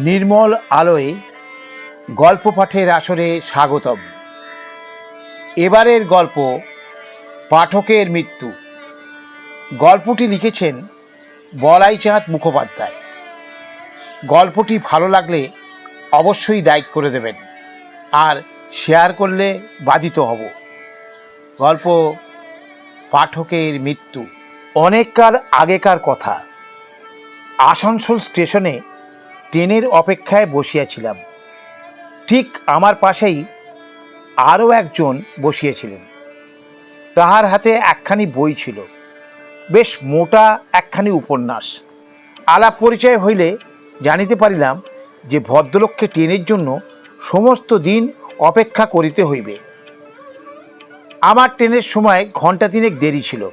নির্মল আলোয় গল্প পাঠের আসরে স্বাগতম। এবারের গল্প পাঠকের মৃত্যু। গল্পটি লিখেছেন বলাইচাঁদ মুখোপাধ্যায়। গল্পটি ভালো লাগলে অবশ্যই লাইক করে দেবেন আর শেয়ার করলে বাধিত হব। গল্প পাঠকের মৃত্যু। অনেককাল আগেকার কথা। আসানসোল স্টেশনে ট্রেনের অপেক্ষায় বসিয়াছিলাম। ঠিক আমার পাশেই আরও একজন বসিয়েছিলেন। তাহার হাতে একখানি বই ছিল, বেশ মোটা একখানি উপন্যাস। আলাপ পরিচয় হইলে জানিতে পারিলাম যে ভদ্রলোককে ট্রেনের জন্য সমস্ত দিন অপেক্ষা করিতে হইবে। আমার ট্রেনের সময় ঘণ্টা তিনেক দেরি ছিল।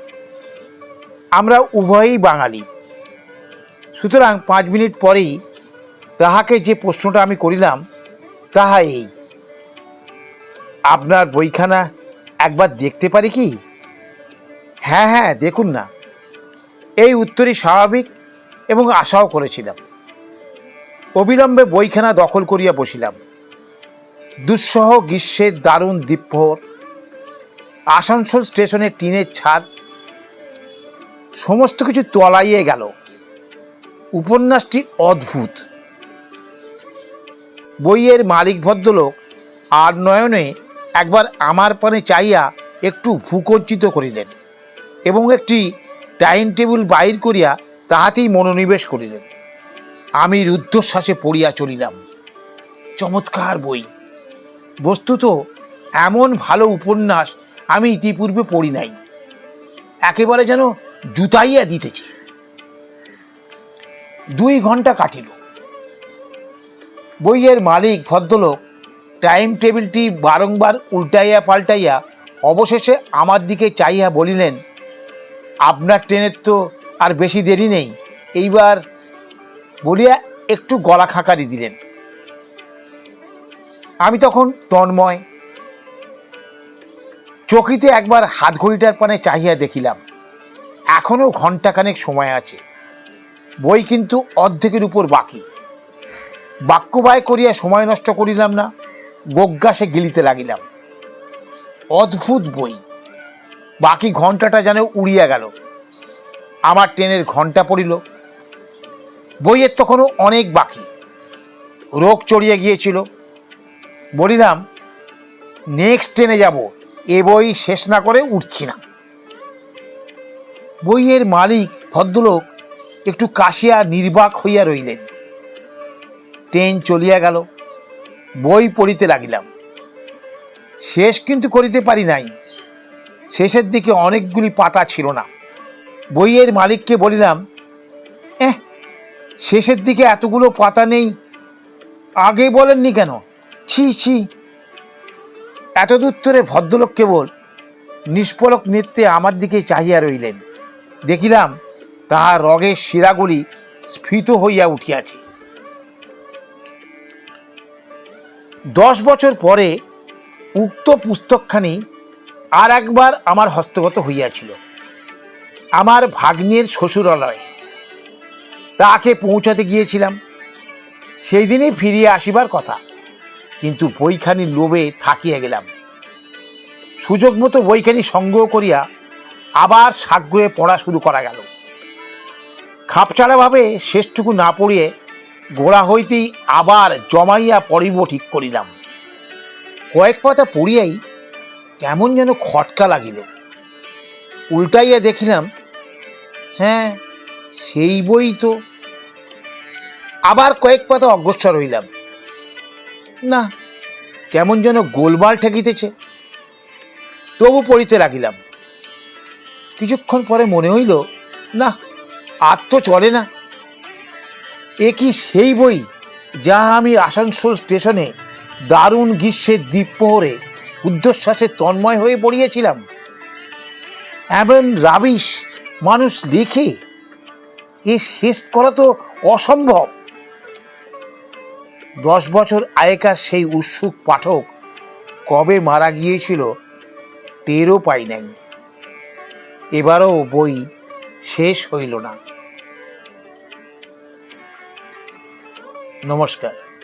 আমরা উভয়েই বাঙালি, সুতরাং 5 মিনিট পরেই তাহাকে যে প্রশ্নটা আমি করিলাম তাহা এই, আপনার বইখানা একবার দেখতে পারি কি? হ্যাঁ হ্যাঁ, দেখুন না। এই উত্তরই স্বাভাবিক এবং আশাও করেছিলাম। অবিলম্বে বইখানা দখল করিয়া বসিলাম। দুঃসহ গ্রীষ্মের দারুণ দ্বীপ্রহর, আসানসোল স্টেশনের টিনের ছাদ, সমস্ত কিছু তলাইয়ে গেল। উপন্যাসটি অদ্ভুত। বইয়ের মালিক ভদ্রলোক আর নয়নে একবার আমার পানে চাইয়া একটু ভূকঞ্চিত করিলেন এবং একটি টাইম টেবিল বাহির করিয়া তাহাতেই মনোনিবেশ করিলেন। আমি রুদ্ধশ্বাসে পড়িয়া চলিলাম। চমৎকার বই। বস্তুত এমন ভালো উপন্যাস আমি ইতিপূর্বে পড়ি নাই। একেবারে যেন জুতাইয়া দিতেছে। 2 ঘণ্টা কাটিল। বইয়ের মালিক ভদ্রলোক টাইম টেবিলটি বারংবার উল্টাইয়া পাল্টাইয়া অবশেষে আমার দিকে চাইয়া বলিলেন, আপনার ট্রেনের তো আর বেশি দেরি নেই, এইবার, বলিয়া একটু গলা খাকারি দিলেন। আমি তখন তন্ময়। চকিতে একবার হাত ঘড়িটার পানে চাহিয়া দেখিলাম, এখনো ঘণ্টাখানেক সময় আছে। বই কিন্তু অর্ধেকের উপর বাকি। বাক্য ব্যয় করিয়া সময় নষ্ট করিলাম না, গোগ্গাসে গিলিতে লাগিলাম। অদ্ভুত বই। বাকি ঘন্টাটা যেন উড়িয়া গেল। আমার ট্রেনের ঘণ্টা পড়িল। বইয়ের তখনও অনেক বাকি। রোগ চড়িয়ে গিয়েছিল। বলিলাম, নেক্সট ট্রেনে যাব, এ বই শেষ না করে উঠছি না। বইয়ের মালিক ভদ্রলোক একটু কাশিয়া নির্বাক হইয়া রইলেন। ট্রেন চলিয়া গেল। বই পড়িতে লাগিলাম। শেষ কিন্তু করিতে পারি নাই। শেষের দিকে অনেকগুলি পাতা ছিল না। বইয়ের মালিককে বলিলাম, শেষের দিকে এতগুলো পাতা নেই, আগে বলেননি কেন? ছি ছি। এতদুত্তরে ভদ্রলোক কেবল নিষ্পলক নেত্রে আমার দিকে চাহিয়া রইলেন। দেখিলাম তাহার রগের শিরাগুলি স্ফীত হইয়া উঠিয়াছে। 10 বছর পরে উক্ত পুস্তকখানি আর একবার আমার হস্তগত হইয়াছিল, আমার ভাগ্নের শ্বশুরালয়ে। তাকে পৌঁছাতে গিয়েছিলাম। সেই দিনই ফিরিয়ে আসিবার কথা, কিন্তু বইখানির লোভে থাকিয়া গেলাম। সুযোগ মতো বইখানি সংগ্রহ করিয়া আবার সাগ্রহে পড়া শুরু করা গেল। খাপছাড়াভাবে শেষটুকু না পড়িয়ে গোড়া হইতেই আবার জমাইয়া পড়িব ঠিক করিলাম। কয়েক পাতা পড়িয়াই কেমন যেন খটকা লাগিল। উল্টাইয়া দেখিলাম, হ্যাঁ, সেই বই তো। আবার কয়েক পাতা অগ্রসর হইলাম। না, কেমন যেন গোলমাল ঠেকিতেছে। তবু পড়িতে লাগিলাম। কিছুক্ষণ পরে মনে হইল, না, আর তো চলে না। এ কি সেই বই যা আমি আসানসোল স্টেশনে দারুণ গ্রীষ্মের দ্বীপ্রহরে ঊর্ধ্বশ্বাসে তন্ময় হয়ে পড়িয়েছিলাম? এমন রাবিশ মানুষ লেখে, এ শেষ করা তো অসম্ভব। 10 বছর আগেকার সেই উৎসুক পাঠক কবে মারা গিয়েছিল টেরও পাই নাই। এবারও বই শেষ হইল না। নমস্কার।